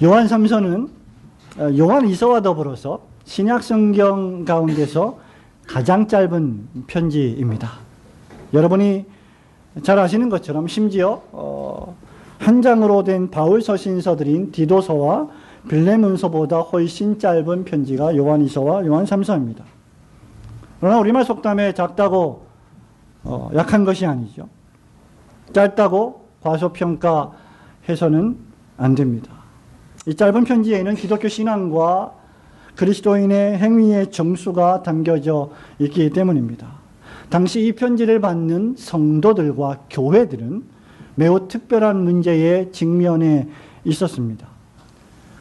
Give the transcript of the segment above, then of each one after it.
요한 3서는 요한 2서와 더불어서 신약 성경 가운데서 가장 짧은 편지입니다. 여러분이 잘 아시는 것처럼 심지어 한 장으로 된 바울 서신서들인 디도서와 빌레몬서보다 훨씬 짧은 편지가 요한 2서와 요한 3서입니다. 그러나 우리말 속담에 작다고 약한 것이 아니죠. 짧다고 과소평가해서는 안 됩니다. 이 짧은 편지에는 기독교 신앙과 그리스도인의 행위의 정수가 담겨져 있기 때문입니다. 당시 이 편지를 받는 성도들과 교회들은 매우 특별한 문제에 직면해 있었습니다.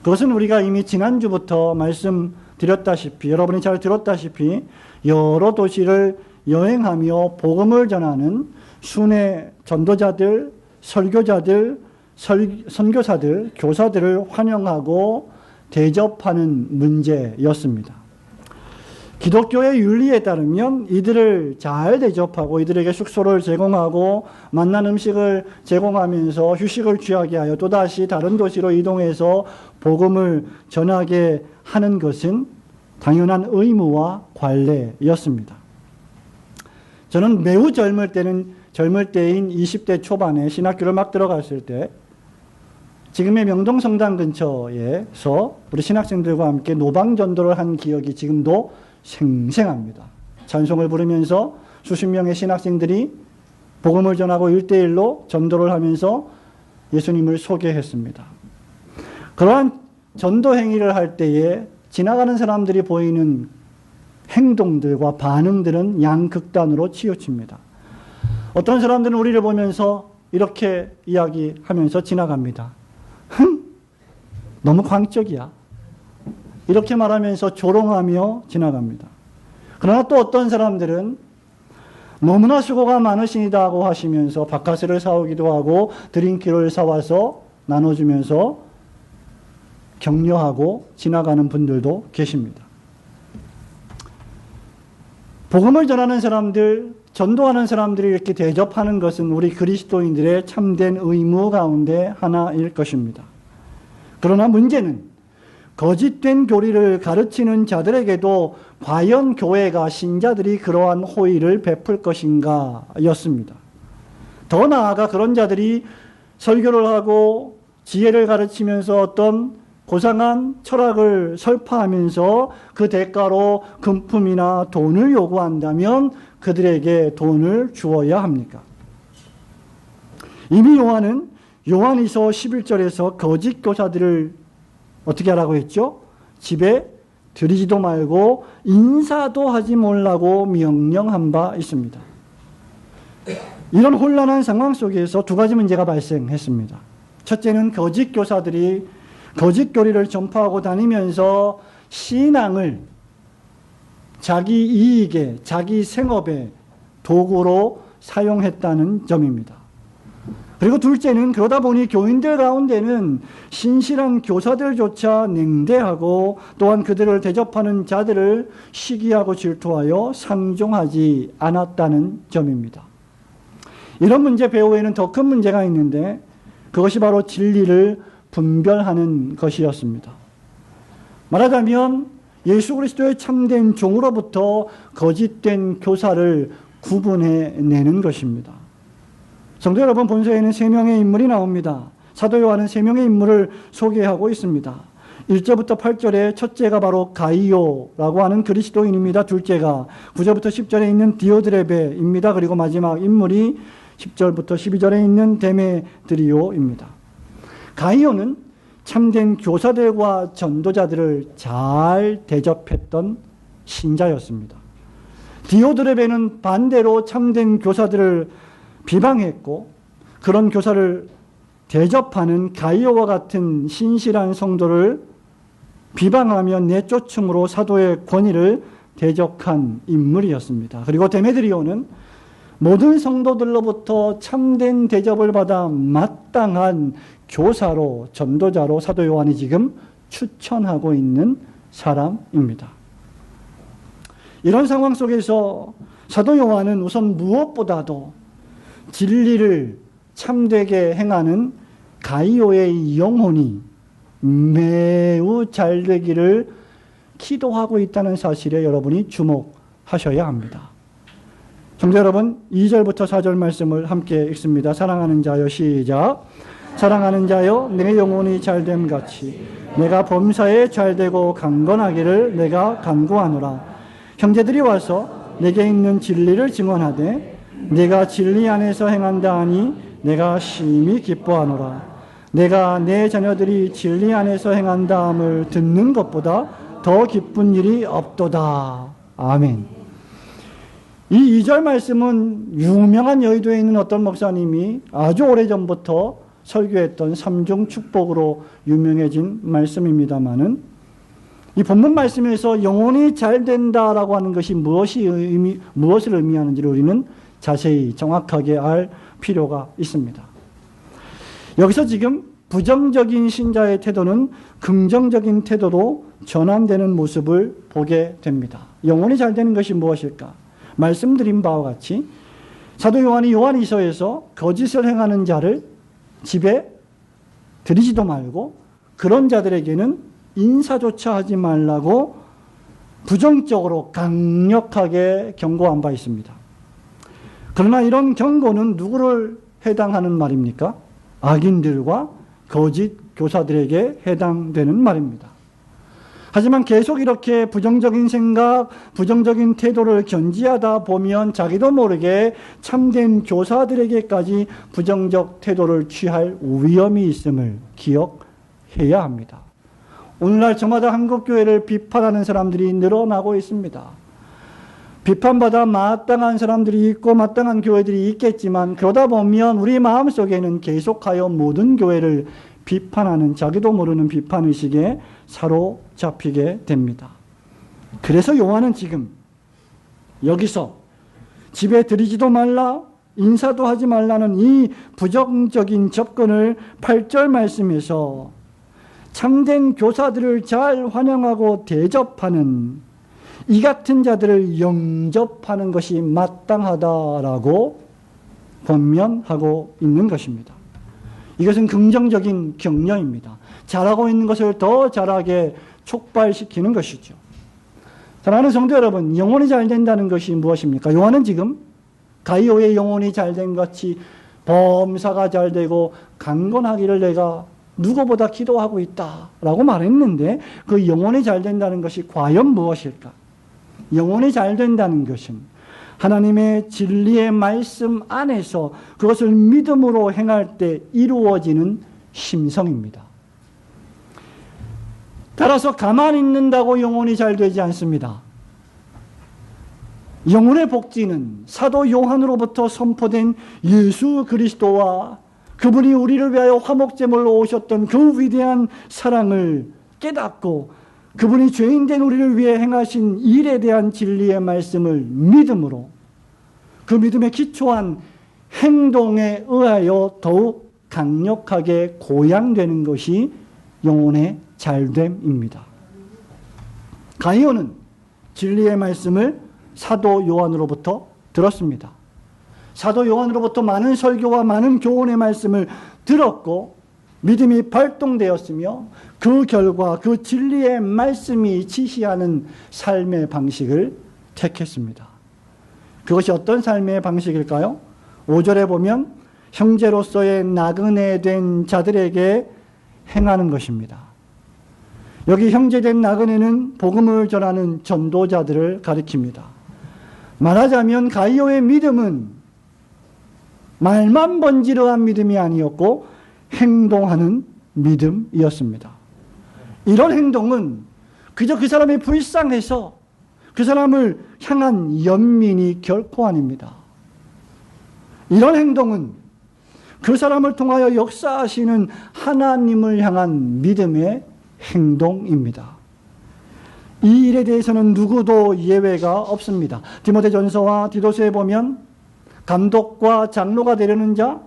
그것은 우리가 이미 지난주부터 말씀드렸다시피, 여러분이 잘 들었다시피 여러 도시를 여행하며 복음을 전하는 순회 전도자들, 설교자들, 선교사들, 교사들을 환영하고 대접하는 문제였습니다. 기독교의 윤리에 따르면 이들을 잘 대접하고 이들에게 숙소를 제공하고 맛난 음식을 제공하면서 휴식을 취하게 하여 또다시 다른 도시로 이동해서 복음을 전하게 하는 것은 당연한 의무와 관례였습니다. 저는 매우 젊을 때인 20대 초반에 신학교를 막 들어갔을 때 지금의 명동성당 근처에서 우리 신학생들과 함께 노방전도를 한 기억이 지금도 생생합니다. 찬송을 부르면서 수십 명의 신학생들이 복음을 전하고 1대1로 전도를 하면서 예수님을 소개했습니다. 그러한 전도 행위를 할 때에 지나가는 사람들이 보이는 행동들과 반응들은 양극단으로 치우칩니다. 어떤 사람들은 우리를 보면서 이렇게 이야기하면서 지나갑니다. 너무 광적이야. 이렇게 말하면서 조롱하며 지나갑니다. 그러나 또 어떤 사람들은 너무나 수고가 많으시다고 하시면서 바카스를 사오기도 하고 드링크를 사와서 나눠주면서 격려하고 지나가는 분들도 계십니다. 복음을 전하는 사람들, 전도하는 사람들이 이렇게 대접하는 것은 우리 그리스도인들의 참된 의무 가운데 하나일 것입니다. 그러나 문제는 거짓된 교리를 가르치는 자들에게도 과연 교회가, 신자들이 그러한 호의를 베풀 것인가 였습니다. 더 나아가 그런 자들이 설교를 하고 지혜를 가르치면서 어떤 고상한 철학을 설파하면서 그 대가로 금품이나 돈을 요구한다면 그들에게 돈을 주어야 합니까? 이미 요한은 요한이서 11절에서 거짓 교사들을 어떻게 하라고 했죠? 집에 들이지도 말고 인사도 하지 말라고 명령한 바 있습니다. 이런 혼란한 상황 속에서 두 가지 문제가 발생했습니다. 첫째는 거짓 교사들이 거짓 교리를 전파하고 다니면서 신앙을 자기 이익에, 자기 생업의 도구로 사용했다는 점입니다. 그리고 둘째는 그러다 보니 교인들 가운데는 신실한 교사들조차 냉대하고 또한 그들을 대접하는 자들을 시기하고 질투하여 상종하지 않았다는 점입니다. 이런 문제 배후에는 더 큰 문제가 있는데 그것이 바로 진리를 분별하는 것이었습니다. 말하자면 예수 그리스도의 참된 종으로부터 거짓된 교사를 구분해내는 것입니다. 성도 여러분, 본서에는 3명의 인물이 나옵니다. 사도 요한은 3명의 인물을 소개하고 있습니다. 1절부터 8절에 첫째가 바로 가이오라고 하는 그리스도인입니다. 둘째가 9절부터 10절에 있는 디오드레베입니다. 그리고 마지막 인물이 10절부터 12절에 있는 데메드리오입니다. 가이오는 참된 교사들과 전도자들을 잘 대접했던 신자였습니다. 디오드레베는 반대로 참된 교사들을 비방했고 그런 교사를 대접하는 가이오와 같은 신실한 성도를 비방하며 내쫓음으로 사도의 권위를 대적한 인물이었습니다. 그리고 데메드리오는 모든 성도들로부터 참된 대접을 받아 마땅한 교사로, 전도자로 사도 요한이 지금 추천하고 있는 사람입니다. 이런 상황 속에서 사도 요한은 우선 무엇보다도 진리를 참되게 행하는 가이오의 영혼이 매우 잘 되기를 기도하고 있다는 사실에 여러분이 주목하셔야 합니다. 성도 여러분, 2절부터 4절 말씀을 함께 읽습니다. 사랑하는 자여, 시작. 사랑하는 자여, 내 영혼이 잘됨 같이 내가 범사에 잘되고 강건하기를 내가 간구하노라. 형제들이 와서 내게 있는 진리를 증언하되 내가 진리 안에서 행한다 하니 내가 심히 기뻐하노라. 내가 내 자녀들이 진리 안에서 행한다 함을 듣는 것보다 더 기쁜 일이 없도다. 아멘. 이 2절 말씀은 유명한 여의도에 있는 어떤 목사님이 아주 오래전부터 설교했던 삼중 축복으로 유명해진 말씀입니다마는, 이 본문 말씀에서 영혼이 잘 된다라고 하는 것이 무엇을 의미하는지를 우리는 자세히 정확하게 알 필요가 있습니다. 여기서 지금 부정적인 신자의 태도는 긍정적인 태도로 전환되는 모습을 보게 됩니다. 영혼이 잘 되는 것이 무엇일까? 말씀드린 바와 같이 사도 요한이 요한이서에서 거짓을 행하는 자를 집에 들이지도 말고 그런 자들에게는 인사조차 하지 말라고 부정적으로 강력하게 경고한 바 있습니다. 그러나 이런 경고는 누구를 해당하는 말입니까? 악인들과 거짓 교사들에게 해당되는 말입니다. 하지만 계속 이렇게 부정적인 생각, 부정적인 태도를 견지하다 보면 자기도 모르게 참된 교사들에게까지 부정적 태도를 취할 위험이 있음을 기억해야 합니다. 오늘날 저마다 한국교회를 비판하는 사람들이 늘어나고 있습니다. 비판받아 마땅한 사람들이 있고 마땅한 교회들이 있겠지만, 그러다 보면 우리 마음속에는 계속하여 모든 교회를 비판하는 자기도 모르는 비판의식에 사로잡히게 됩니다. 그래서 요한은 지금 여기서 집에 들이지도 말라, 인사도 하지 말라는 이 부정적인 접근을 8절 말씀에서 참된 교사들을 잘 환영하고 대접하는 이 같은 자들을 영접하는 것이 마땅하다라고 권면하고 있는 것입니다. 이것은 긍정적인 격려입니다. 잘하고 있는 것을 더 잘하게 촉발시키는 것이죠. 사랑하는 성도 여러분, 영혼이 잘 된다는 것이 무엇입니까? 요한은 지금 가이오의 영혼이 잘된 같이 범사가 잘 되고 강건하기를 내가 누구보다 기도하고 있다라고 말했는데, 그 영혼이 잘 된다는 것이 과연 무엇일까? 영혼이 잘 된다는 것은 하나님의 진리의 말씀 안에서 그것을 믿음으로 행할 때 이루어지는 심성입니다. 따라서 가만히 있는다고 영혼이 잘 되지 않습니다. 영혼의 복지는 사도 요한으로부터 선포된 예수 그리스도와 그분이 우리를 위하여 화목제물로 오셨던 그 위대한 사랑을 깨닫고 그분이 죄인된 우리를 위해 행하신 일에 대한 진리의 말씀을 믿음으로, 그 믿음에 기초한 행동에 의하여 더욱 강력하게 고양되는 것이 영혼의 잘됨입니다. 가이오는 진리의 말씀을 사도 요한으로부터 들었습니다. 사도 요한으로부터 많은 설교와 많은 교훈의 말씀을 들었고 믿음이 발동되었으며, 그 결과 그 진리의 말씀이 지시하는 삶의 방식을 택했습니다. 그것이 어떤 삶의 방식일까요? 5절에 보면 형제로서의 나그네 된 자들에게 행하는 것입니다. 여기 형제된 나그네는 복음을 전하는 전도자들을 가리킵니다. 말하자면 가이오의 믿음은 말만 번지르한 믿음이 아니었고 행동하는 믿음이었습니다. 이런 행동은 그저 그 사람이 불쌍해서 그 사람을 향한 연민이 결코 아닙니다. 이런 행동은 그 사람을 통하여 역사하시는 하나님을 향한 믿음의 행동입니다. 이 일에 대해서는 누구도 예외가 없습니다. 디모데전서와 디도서에 보면 감독과 장로가 되려는 자,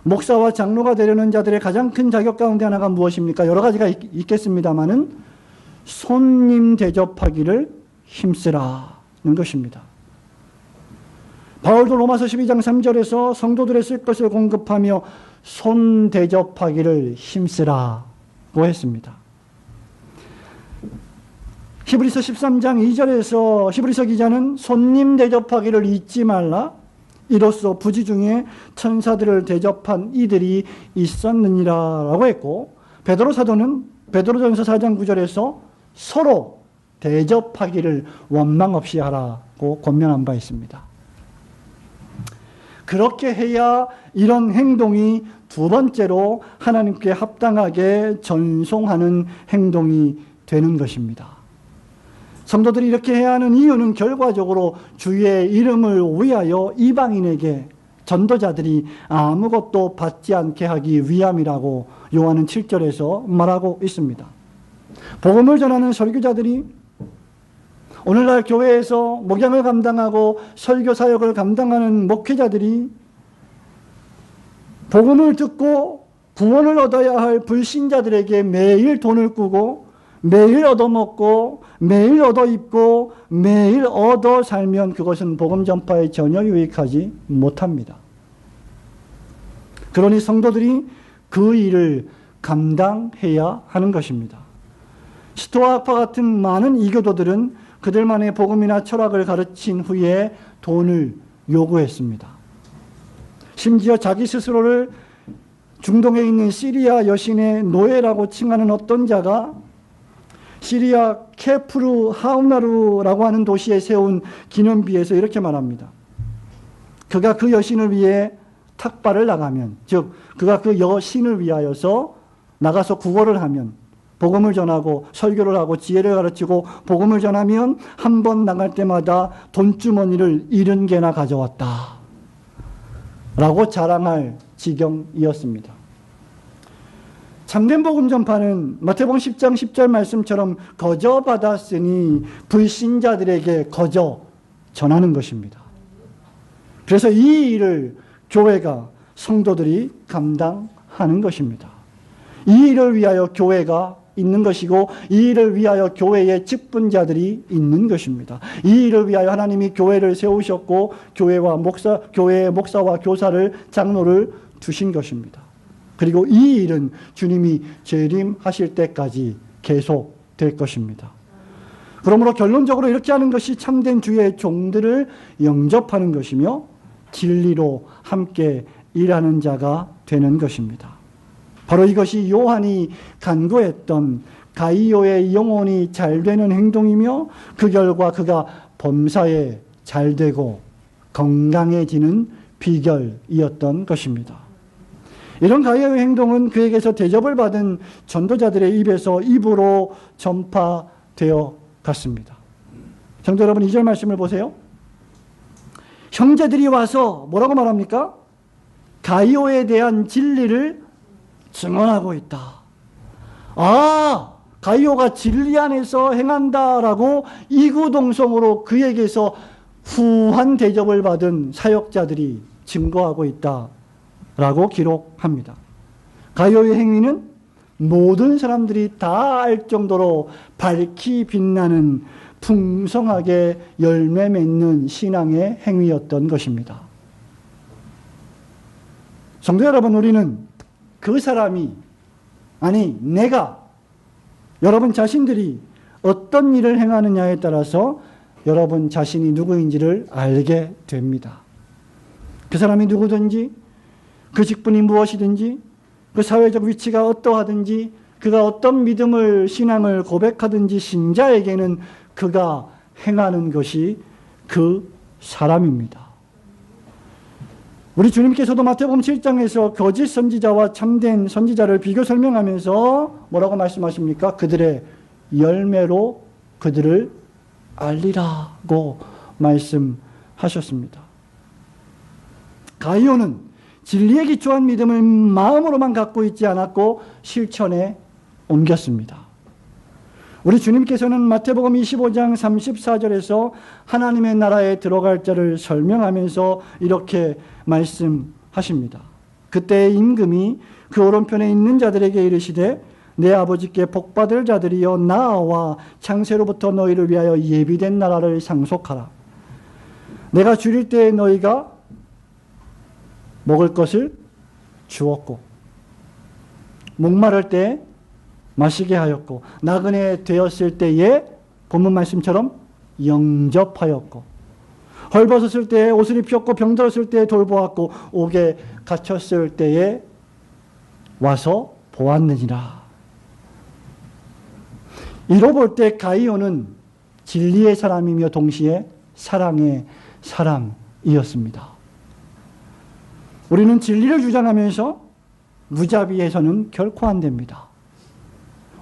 목사와 장로가 되려는 자들의 가장 큰 자격 가운데 하나가 무엇입니까? 여러 가지가 있겠습니다마는 손님 대접하기를 힘쓰라는 것입니다. 바울도 로마서 12장 3절에서 성도들의 쓸 것을 공급하며 손 대접하기를 힘쓰라 했습니다. 히브리서 13장 2절에서 히브리서 기자는 손님 대접하기를 잊지 말라. 이로써 부지 중에 천사들을 대접한 이들이 있었느니라 라고 했고, 베드로 사도는 베드로전서 4장 9절에서 서로 대접하기를 원망 없이 하라고 권면한 바 있습니다. 그렇게 해야 이런 행동이 두 번째로 하나님께 합당하게 전송하는 행동이 되는 것입니다. 성도들이 이렇게 해야 하는 이유는 결과적으로 주의 이름을 위하여 이방인에게 전도자들이 아무것도 받지 않게 하기 위함이라고 요한은 7절에서 말하고 있습니다. 복음을 전하는 설교자들이 오늘날 교회에서 목양을 감당하고 설교 사역을 감당하는 목회자들이 복음을 듣고 구원을 얻어야 할 불신자들에게 매일 돈을 꾸고 매일 얻어먹고 매일 얻어입고 매일 얻어 살면 그것은 복음 전파에 전혀 유익하지 못합니다. 그러니 성도들이 그 일을 감당해야 하는 것입니다. 스토아 학파 같은 많은 이교도들은 그들만의 복음이나 철학을 가르친 후에 돈을 요구했습니다. 심지어 자기 스스로를 중동에 있는 시리아 여신의 노예라고 칭하는 어떤 자가 시리아 케프루 하우나루라고 하는 도시에 세운 기념비에서 이렇게 말합니다. 그가 그 여신을 위해 탁발을 나가면, 즉 그가 그 여신을 위하여서 나가서 구걸을 하면, 복음을 전하고 설교를 하고 지혜를 가르치고 복음을 전하면 한 번 나갈 때마다 돈주머니를 70개나 가져왔다 라고 자랑할 지경이었습니다. 참된 복음 전파는 마태복음 10장 10절 말씀처럼 거저 받았으니 불신자들에게 거저 전하는 것입니다. 그래서 이 일을 교회가, 성도들이 감당하는 것입니다. 이 일을 위하여 교회가 있는 것이고 이 일을 위하여 교회의 직분자들이 있는 것입니다. 이 일을 위하여 하나님이 교회를 세우셨고 교회의 목사와 교사를, 장로를 두신 것입니다. 그리고 이 일은 주님이 재림하실 때까지 계속될 것입니다. 그러므로 결론적으로 이렇게 하는 것이 참된 주의 종들을 영접하는 것이며 진리로 함께 일하는 자가 되는 것입니다. 바로 이것이 요한이 간구했던 가이오의 영혼이 잘되는 행동이며 그 결과 그가 범사에 잘되고 건강해지는 비결이었던 것입니다. 이런 가이오의 행동은 그에게서 대접을 받은 전도자들의 입에서 입으로 전파되어 갔습니다. 성도 여러분, 2절 말씀을 보세요. 형제들이 와서 뭐라고 말합니까? 가이오에 대한 진리를 증언하고 있다. 가이오가 진리 안에서 행한다라고 이구동성으로 그에게서 후한 대접을 받은 사역자들이 증거하고 있다라고 기록합니다. 가이오의 행위는 모든 사람들이 다 알 정도로 밝히 빛나는 풍성하게 열매 맺는 신앙의 행위였던 것입니다. 성도 여러분, 우리는 그 사람이, 아니 내가, 여러분 자신들이 어떤 일을 행하느냐에 따라서 여러분 자신이 누구인지를 알게 됩니다. 그 사람이 누구든지, 그 직분이 무엇이든지, 그 사회적 위치가 어떠하든지, 그가 어떤 믿음을, 신앙을 고백하든지 신자에게는 그가 행하는 것이 그 사람입니다. 우리 주님께서도 마태복음 7장에서 거짓 선지자와 참된 선지자를 비교 설명하면서 뭐라고 말씀하십니까? 그들의 열매로 그들을 알리라고 말씀하셨습니다. 가이오는 진리에 기초한 믿음을 마음으로만 갖고 있지 않았고 실천에 옮겼습니다. 우리 주님께서는 마태복음 25장 34절에서 하나님의 나라에 들어갈 자를 설명하면서 이렇게 말씀하십니다. 그때의 임금이 그 오른편에 있는 자들에게 이르시되 내 아버지께 복받을 자들이여 나와 창세로부터 너희를 위하여 예비된 나라를 상속하라. 내가 줄일 때에 너희가 먹을 것을 주었고 목마를 때 마시게 하였고 나그네 되었을 때에 본문 말씀처럼 영접하였고 헐벗었을 때에 옷을 입혔고 병들었을 때에 돌보았고 옥에 갇혔을 때에 와서 보았느니라. 이로 볼 때 가이오는 진리의 사람이며 동시에 사랑의 사람이었습니다. 우리는 진리를 주장하면서 무자비해서는 결코 안 됩니다.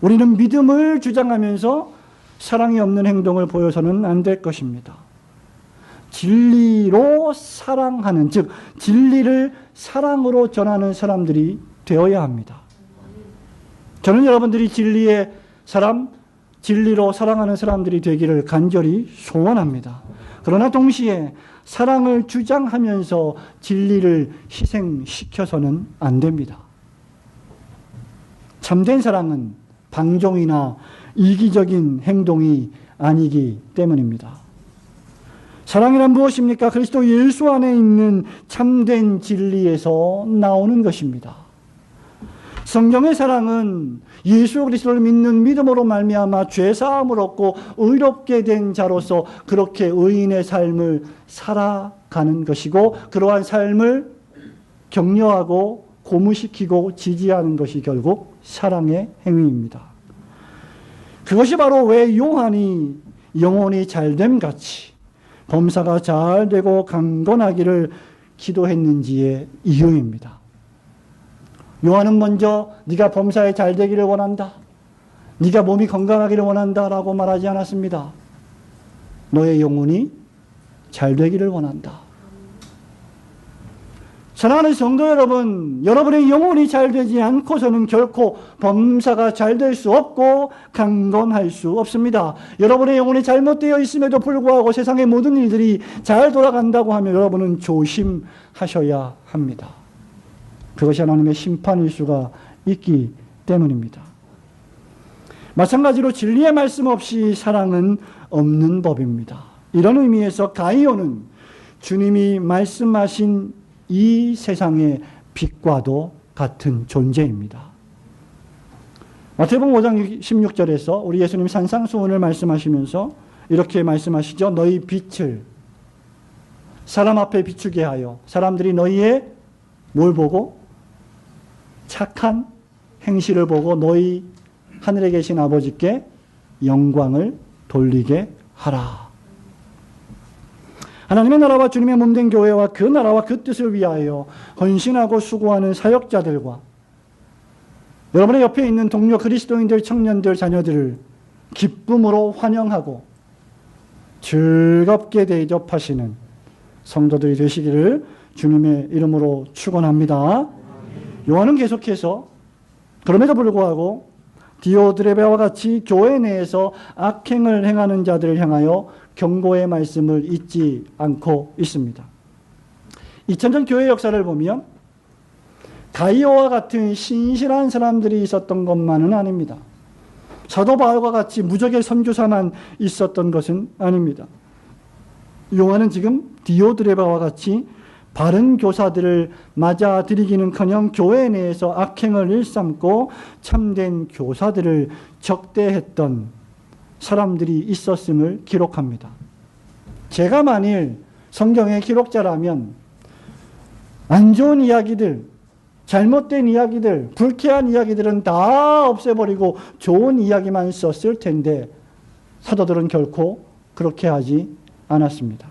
우리는 믿음을 주장하면서 사랑이 없는 행동을 보여서는 안 될 것입니다. 진리로 사랑하는, 즉 진리를 사랑으로 전하는 사람들이 되어야 합니다. 저는 여러분들이 진리의 사람, 진리로 사랑하는 사람들이 되기를 간절히 소원합니다. 그러나 동시에 사랑을 주장하면서 진리를 희생시켜서는 안 됩니다. 참된 사랑은 방종이나 이기적인 행동이 아니기 때문입니다. 사랑이란 무엇입니까? 그리스도 예수 안에 있는 참된 진리에서 나오는 것입니다. 성경의 사랑은 예수 그리스도를 믿는 믿음으로 말미암아 죄사함을 얻고 의롭게 된 자로서 그렇게 의인의 삶을 살아가는 것이고 그러한 삶을 격려하고 고무시키고 지지하는 것이 결국 사랑의 행위입니다. 그것이 바로 왜 요한이 영혼이 잘됨 같이 범사가 잘되고 강건하기를 기도했는지의 이유입니다. 요한은 먼저 네가 범사에 잘되기를 원한다, 네가 몸이 건강하기를 원한다 라고 말하지 않았습니다. 너의 영혼이 잘되기를 원한다. 사랑하는 성도 여러분, 여러분의 영혼이 잘되지 않고서는 결코 범사가 잘될 수 없고 강건할 수 없습니다. 여러분의 영혼이 잘못되어 있음에도 불구하고 세상의 모든 일들이 잘 돌아간다고 하면 여러분은 조심하셔야 합니다. 그것이 하나님의 심판일 수가 있기 때문입니다. 마찬가지로 진리의 말씀 없이 사랑은 없는 법입니다. 이런 의미에서 가이오는 주님이 말씀하신 이 세상의 빛과도 같은 존재입니다. 마태복음 5장 16절에서 우리 예수님 산상수훈을 말씀하시면서 이렇게 말씀하시죠. 너희 빛을 사람 앞에 비추게 하여 사람들이 너희의 뭘 보고? 착한 행실을 보고 너희 하늘에 계신 아버지께 영광을 돌리게 하라. 하나님의 나라와 주님의 몸된 교회와 그 나라와 그 뜻을 위하여 헌신하고 수고하는 사역자들과 여러분의 옆에 있는 동료 그리스도인들, 청년들, 자녀들을 기쁨으로 환영하고 즐겁게 대접하시는 성도들이 되시기를 주님의 이름으로 축원합니다. 요한은 계속해서 그럼에도 불구하고 디오드레베와 같이 교회 내에서 악행을 행하는 자들을 향하여 경고의 말씀을 잊지 않고 있습니다. 2000년 교회 역사를 보면 가이오와 같은 신실한 사람들이 있었던 것만은 아닙니다. 사도 바울과 같이 무적의 선교사만 있었던 것은 아닙니다. 요한은 지금 디오드레베와 같이 바른 교사들을 맞아들이기는커녕 교회 내에서 악행을 일삼고 참된 교사들을 적대했던 사람들이 있었음을 기록합니다. 제가 만일 성경의 기록자라면 안 좋은 이야기들, 잘못된 이야기들, 불쾌한 이야기들은 다 없애버리고 좋은 이야기만 썼을 텐데 사도들은 결코 그렇게 하지 않았습니다.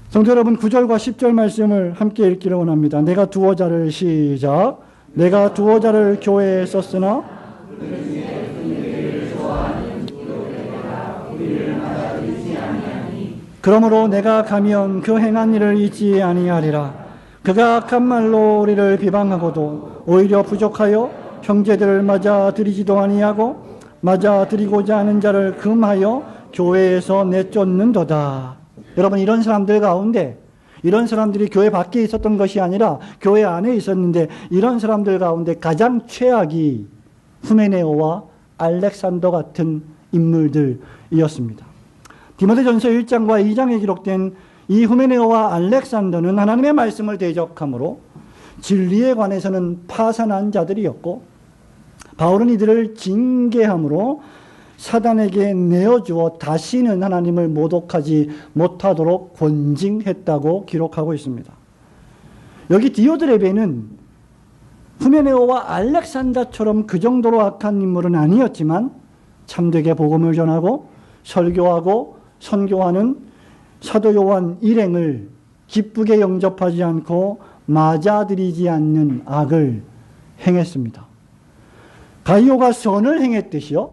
성도 여러분, 9절과 10절 말씀을 함께 읽기를 원합니다. 내가 두어 자를 시작. 내가 두어 자를 교회에 썼으나 그러므로 내가 가면 그 행한 일을 잊지 아니하리라. 그가 악한 말로 우리를 비방하고도 오히려 부족하여 형제들을 맞아들이지도 아니하고 맞아들이고자 하는 자를 금하여 교회에서 내쫓는도다. 여러분, 이런 사람들 가운데, 이런 사람들이 교회 밖에 있었던 것이 아니라 교회 안에 있었는데 이런 사람들 가운데 가장 최악이 후메네오와 알렉산더 같은 인물들이었습니다. 디모데전서 1장과 2장에 기록된 이 후메네오와 알렉산더는 하나님의 말씀을 대적함으로 진리에 관해서는 파산한 자들이었고 바울은 이들을 징계함으로 사단에게 내어주어 다시는 하나님을 모독하지 못하도록 권징했다고 기록하고 있습니다. 여기 디오드레베는 후메네오와 알렉산더처럼 그 정도로 악한 인물은 아니었지만 참되게 복음을 전하고 설교하고 선교하는 사도 요한 일행을 기쁘게 영접하지 않고 맞아들이지 않는 악을 행했습니다. 가이오가 선을 행했듯이요,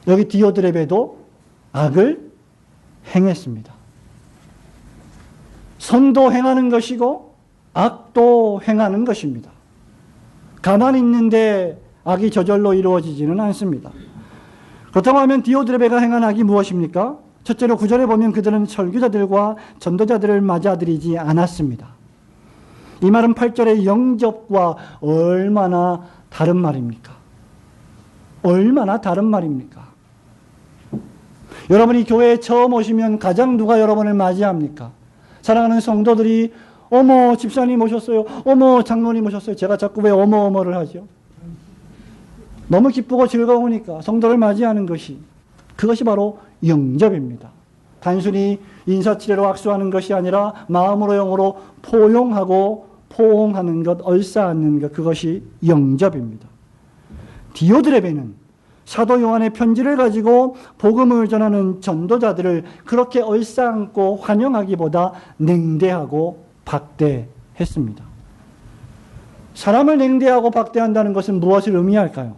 여기 디오드레베도 악을 행했습니다. 선도 행하는 것이고 악도 행하는 것입니다. 가만히 있는데 악이 저절로 이루어지지는 않습니다. 그렇다고 하면 디오드레베가 행한 악이 무엇입니까? 첫째로 9절에 보면 그들은 설교자들과 전도자들을 맞아들이지 않았습니다. 이 말은 8절의 영접과 얼마나 다른 말입니까? 얼마나 다른 말입니까? 여러분이 교회에 처음 오시면 가장 누가 여러분을 맞이합니까? 사랑하는 성도들이 어머 집사님 오셨어요. 어머 장로님 오셨어요. 제가 자꾸 왜 어머를 하죠? 너무 기쁘고 즐거우니까 성도를 맞이하는 것이, 그것이 바로 영접입니다. 단순히 인사치레로 악수하는 것이 아니라 마음으로 영으로 포용하고 포옹하는 것, 얼싸안는 것, 그것이 영접입니다. 디오드레베는 사도 요한의 편지를 가지고 복음을 전하는 전도자들을 그렇게 얼싸안고 환영하기보다 냉대하고 박대했습니다. 사람을 냉대하고 박대한다는 것은 무엇을 의미할까요?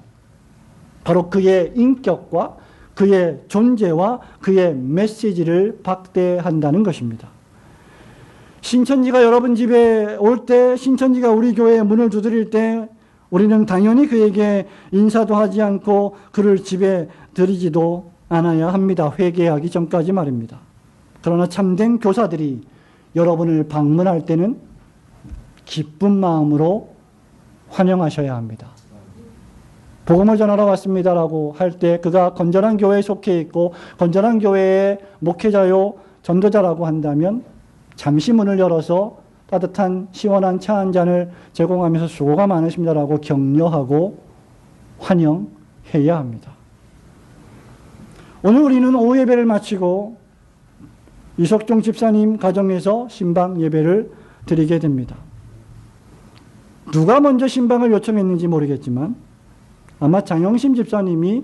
바로 그의 인격과 그의 존재와 그의 메시지를 박대한다는 것입니다. 신천지가 여러분 집에 올 때, 신천지가 우리 교회에 문을 두드릴 때 우리는 당연히 그에게 인사도 하지 않고 그를 집에 들이지도 않아야 합니다. 회개하기 전까지 말입니다. 그러나 참된 교사들이 여러분을 방문할 때는 기쁜 마음으로 환영하셔야 합니다. 복음을 전하러 왔습니다라고 할 때 그가 건전한 교회에 속해 있고 건전한 교회의 목회자요 전도자라고 한다면 잠시 문을 열어서 따뜻한 시원한 차 한 잔을 제공하면서 수고가 많으십니다라고 격려하고 환영해야 합니다. 오늘 우리는 오후 예배를 마치고 이석종 집사님 가정에서 신방 예배를 드리게 됩니다. 누가 먼저 신방을 요청했는지 모르겠지만 아마 장영심 집사님이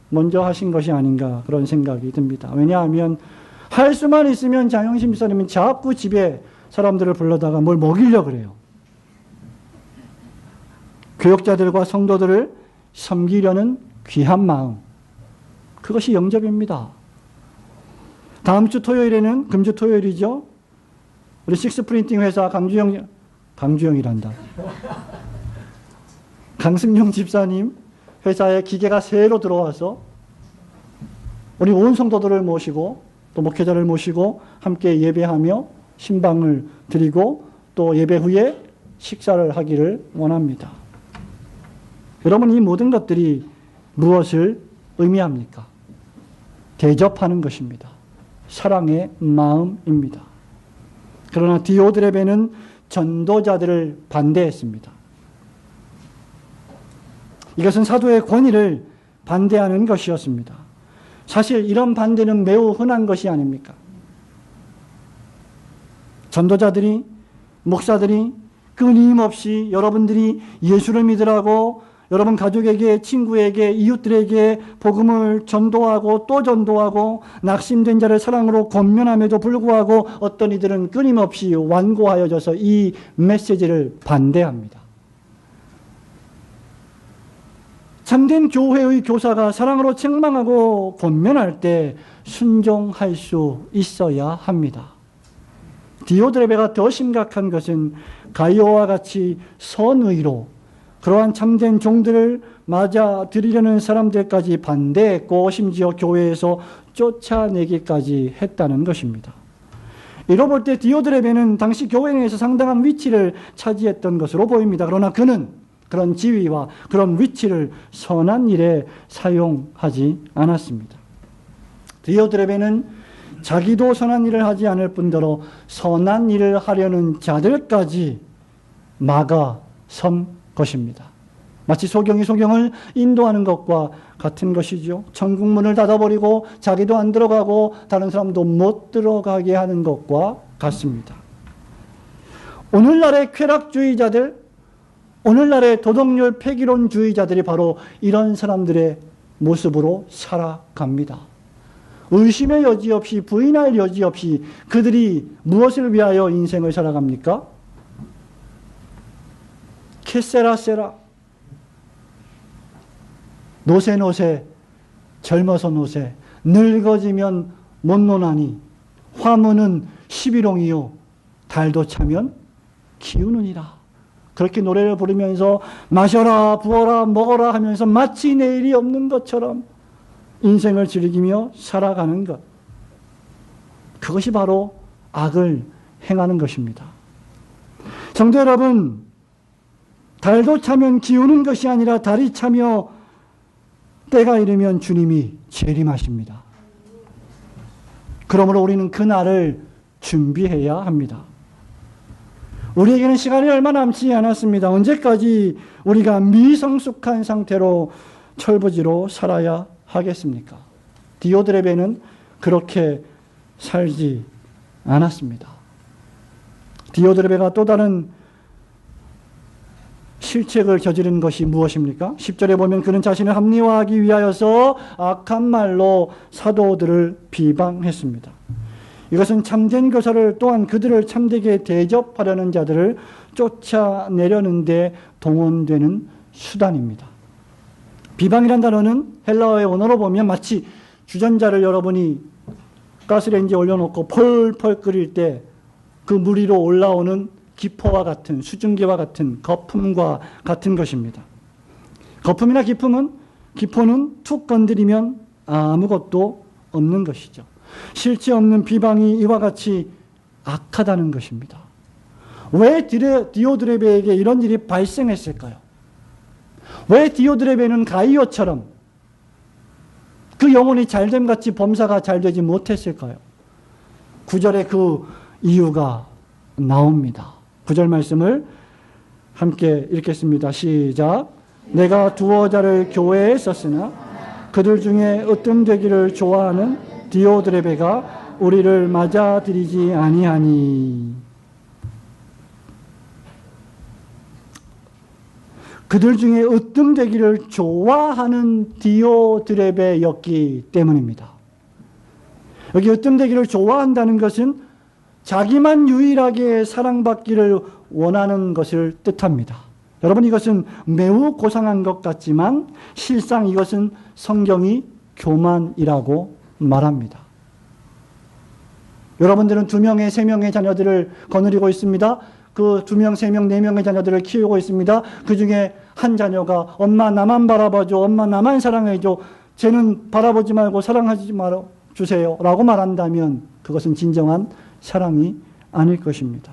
먼저 하신 것이 아닌가 그런 생각이 듭니다. 왜냐하면 할 수만 있으면 장영심 집사님은 자꾸 집에 사람들을 불러다가 뭘 먹이려고 그래요. 교역자들과 성도들을 섬기려는 귀한 마음, 그것이 영접입니다. 다음 주 토요일에는, 금주 토요일이죠, 우리 식스프린팅 회사 강주영이란다. 강승용 집사님 회사에 기계가 새로 들어와서 우리 온 성도들을 모시고 또 목회자를 모시고 함께 예배하며 신방을 드리고 또 예배 후에 식사를 하기를 원합니다. 여러분, 이 모든 것들이 무엇을 의미합니까? 대접하는 것입니다. 사랑의 마음입니다. 그러나 디오드레베는 전도자들을 반대했습니다. 이것은 사도의 권위를 반대하는 것이었습니다. 사실 이런 반대는 매우 흔한 것이 아닙니까? 전도자들이, 목사들이 끊임없이 여러분들이 예수를 믿으라고 여러분 가족에게, 친구에게, 이웃들에게 복음을 전도하고 또 전도하고 낙심된 자를 사랑으로 권면함에도 불구하고 어떤 이들은 끊임없이 완고하여져서 이 메시지를 반대합니다. 참된 교회의 교사가 사랑으로 책망하고 권면할 때 순종할 수 있어야 합니다. 디오드레베가 더 심각한 것은 가이오와 같이 선의로 그러한 참된 종들을 맞아들이려는 사람들까지 반대했고 심지어 교회에서 쫓아내기까지 했다는 것입니다. 이로 볼 때 디오드레베는 당시 교회 내에서 상당한 위치를 차지했던 것으로 보입니다. 그러나 그는 그런 지위와 그런 위치를 선한 일에 사용하지 않았습니다. 디오드레베는 자기도 선한 일을 하지 않을 뿐더러 선한 일을 하려는 자들까지 막아선 것입니다. 마치 소경이 소경을 인도하는 것과 같은 것이죠. 천국 문을 닫아버리고 자기도 안 들어가고 다른 사람도 못 들어가게 하는 것과 같습니다. 오늘날의 쾌락주의자들, 오늘날의 도덕률 폐기론주의자들이 바로 이런 사람들의 모습으로 살아갑니다. 의심의 여지 없이, 부인할 여지 없이 그들이 무엇을 위하여 인생을 살아갑니까? 캐세라세라. 노세 젊어서 노세 늙어지면 못 노나니 화무는 11홍이요 달도 차면 기우느니라. 그렇게 노래를 부르면서 마셔라 부어라 먹어라 하면서 마치 내일이 없는 것처럼 인생을 즐기며 살아가는 것, 그것이 바로 악을 행하는 것입니다. 성도 여러분, 달도 차면 기우는 것이 아니라 달이 차며 때가 이르면 주님이 재림하십니다. 그러므로 우리는 그날을 준비해야 합니다. 우리에게는 시간이 얼마 남지 않았습니다. 언제까지 우리가 미성숙한 상태로 철부지로 살아야 하겠습니까? 디오드레베는 그렇게 살지 않았습니다. 디오드레베가 또 다른 실책을 저지른 것이 무엇입니까? 10절에 보면 그는 자신을 합리화하기 위하여서 악한 말로 사도들을 비방했습니다. 이것은 참된 교사를 또한 그들을 참되게 대접하려는 자들을 쫓아내려는 데 동원되는 수단입니다. 비방이란 단어는 헬라어의 언어로 보면 마치 주전자를 여러분이 가스레인지에 올려놓고 펄펄 끓일 때 그 물 위로 올라오는 기포와 같은, 수증기와 같은, 거품과 같은 것입니다. 거품이나 기포는 툭 건드리면 아무것도 없는 것이죠. 실체 없는 비방이 이와 같이 악하다는 것입니다. 왜 디오드레베에게 이런 일이 발생했을까요? 왜 디오드레베는 가이오처럼 그 영혼이 잘됨같이 범사가 잘 되지 못했을까요? 9절에 그 이유가 나옵니다. 9절 말씀을 함께 읽겠습니다. 시작. 내가 두어 자를 교회에 썼으나 그들 중에 으뜸되기를 좋아하는 디오드레베가 우리를 맞아들이지 아니하니. 그들 중에 으뜸되기를 좋아하는 디오드레베였기 때문입니다. 여기 으뜸되기를 좋아한다는 것은 자기만 유일하게 사랑받기를 원하는 것을 뜻합니다. 여러분, 이것은 매우 고상한 것 같지만 실상 이것은 성경이 교만이라고 말합니다. 여러분들은 2명의 3명의 자녀들을 거느리고 있습니다. 그 2명, 3명, 4명의 자녀들을 키우고 있습니다. 그 중에 한 자녀가 엄마 나만 바라봐줘, 엄마 나만 사랑해줘, 쟤는 바라보지 말고 사랑하지 말아 주세요 라고 말한다면 그것은 진정한 사랑이 아닐 것입니다.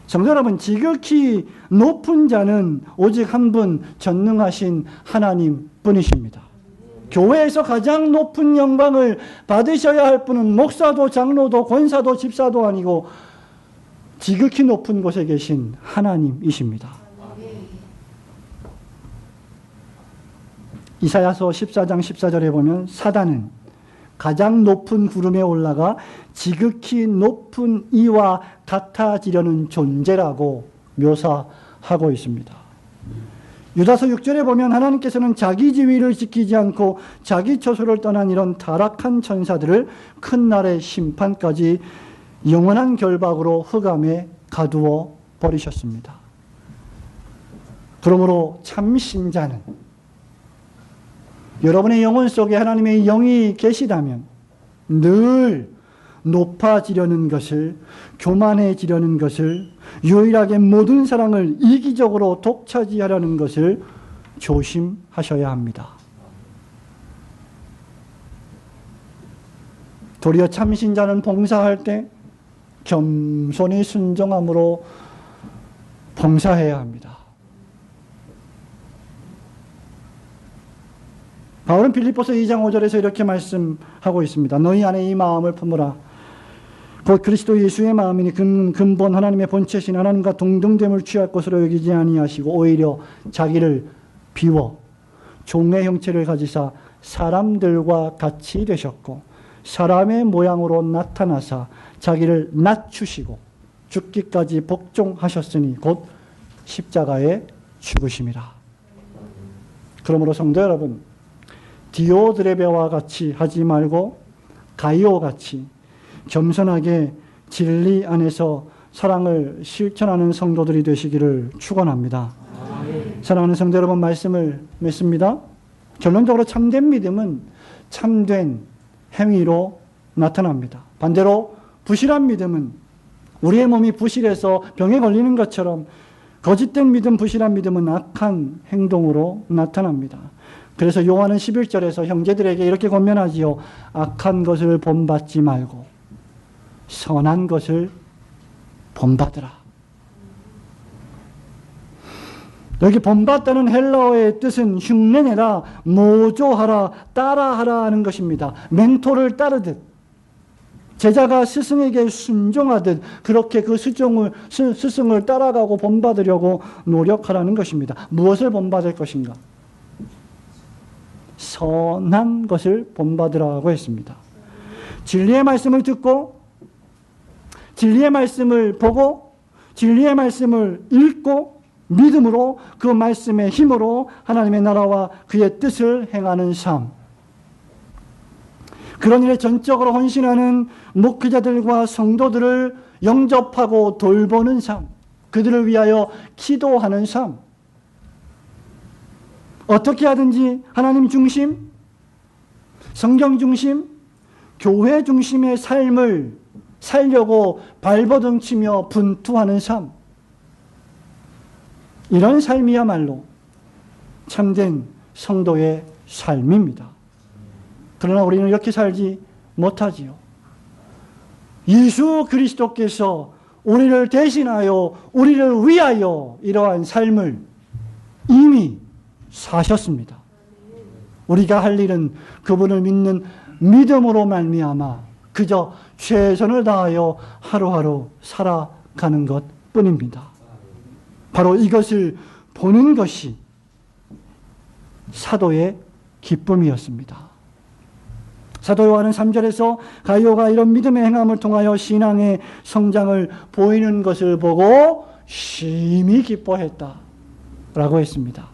성도 여러분, 지극히 높은 자는 오직 한 분 전능하신 하나님 뿐이십니다. 교회에서 가장 높은 영광을 받으셔야 할 분은 목사도 장로도 권사도 집사도 아니고 지극히 높은 곳에 계신 하나님이십니다. 이사야서 14장 14절에 보면 사단은 가장 높은 구름에 올라가 지극히 높은 이와 같아지려는 존재라고 묘사하고 있습니다. 유다서 6절에 보면 하나님께서는 자기 지위를 지키지 않고 자기 처소를 떠난 이런 타락한 천사들을 큰 날의 심판까지 영원한 결박으로 흑암에 가두어 버리셨습니다. 그러므로 참 신자는 여러분의 영혼 속에 하나님의 영이 계시다면 늘 높아지려는 것을, 교만해지려는 것을, 유일하게 모든 사랑을 이기적으로 독차지하려는 것을 조심하셔야 합니다. 도리어 참신자는 봉사할 때 겸손히 순종함으로 봉사해야 합니다. 바울은 빌립보서 2장 5절에서 이렇게 말씀하고 있습니다. 너희 안에 이 마음을 품으라. 곧 그리스도 예수의 마음이니 근본 하나님의 본체신 하나님과 동등됨을 취할 것으로 여기지 아니하시고 오히려 자기를 비워 종의 형체를 가지사 사람들과 같이 되셨고 사람의 모양으로 나타나사 자기를 낮추시고 죽기까지 복종하셨으니 곧 십자가에 죽으심이라. 그러므로 성도 여러분, 디오드레베와 같이 하지 말고 가이오 같이 겸손하게 진리 안에서 사랑을 실천하는 성도들이 되시기를 축원합니다. 사랑하는 성도 여러분, 말씀을 맺습니다. 결론적으로 참된 믿음은 참된 행위로 나타납니다. 반대로 부실한 믿음은 우리의 몸이 부실해서 병에 걸리는 것처럼 거짓된 믿음, 부실한 믿음은 악한 행동으로 나타납니다. 그래서 요한은 11절에서 형제들에게 이렇게 권면하지요. 악한 것을 본받지 말고 선한 것을 본받으라. 여기 본받다는 헬라어의 뜻은 흉내내라, 모조하라, 따라하라 하는 것입니다. 멘토를 따르듯 제자가 스승에게 순종하듯 그렇게 그 스승을 따라가고 본받으려고 노력하라는 것입니다. 무엇을 본받을 것인가? 선한 것을 본받으라고 했습니다. 진리의 말씀을 듣고 진리의 말씀을 보고 진리의 말씀을 읽고 믿음으로 그 말씀의 힘으로 하나님의 나라와 그의 뜻을 행하는 삶. 그런 일에 전적으로 헌신하는 목회자들과 성도들을 영접하고 돌보는 삶. 그들을 위하여 기도하는 삶. 어떻게 하든지 하나님 중심, 성경 중심, 교회 중심의 삶을 살려고 발버둥치며 분투하는 삶. 이런 삶이야말로 참된 성도의 삶입니다. 그러나 우리는 이렇게 살지 못하지요. 예수 그리스도께서 우리를 대신하여 우리를 위하여 이러한 삶을 이미 사셨습니다. 우리가 할 일은 그분을 믿는 믿음으로 말미암아 그저 최선을 다하여 하루하루 살아가는 것뿐입니다. 바로 이것을 보는 것이 사도의 기쁨이었습니다. 사도 요한은 3절에서 가이오가 이런 믿음의 행함을 통하여 신앙의 성장을 보이는 것을 보고 심히 기뻐했다라고 했습니다.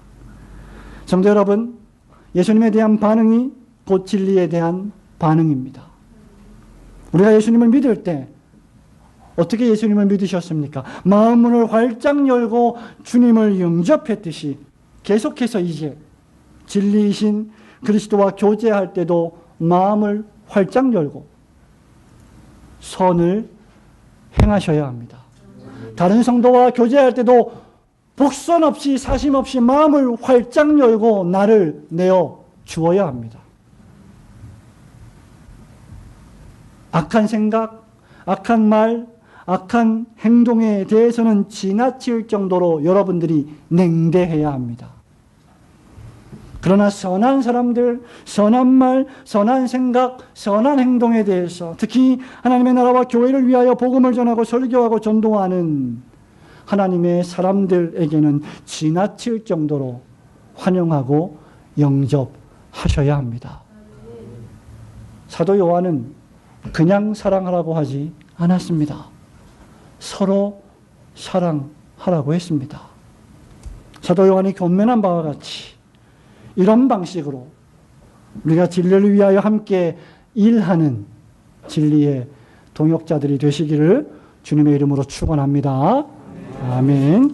성도 여러분, 예수님에 대한 반응이 곧 진리에 대한 반응입니다. 우리가 예수님을 믿을 때 어떻게 예수님을 믿으셨습니까? 마음문을 활짝 열고 주님을 영접했듯이 계속해서 이제 진리이신 그리스도와 교제할 때도 마음을 활짝 열고 선을 행하셔야 합니다. 다른 성도와 교제할 때도 복선 없이 사심 없이 마음을 활짝 열고 나를 내어 주어야 합니다. 악한 생각, 악한 말, 악한 행동에 대해서는 지나칠 정도로 여러분들이 냉대해야 합니다. 그러나 선한 사람들, 선한 말, 선한 생각, 선한 행동에 대해서 특히 하나님의 나라와 교회를 위하여 복음을 전하고 설교하고 전도하는 하나님의 사람들에게는 지나칠 정도로 환영하고 영접하셔야 합니다. 사도 요한은 그냥 사랑하라고 하지 않았습니다. 서로 사랑하라고 했습니다. 사도 요한이 권면한 바와 같이 이런 방식으로 우리가 진리를 위하여 함께 일하는 진리의 동역자들이 되시기를 주님의 이름으로 축원합니다. 아멘.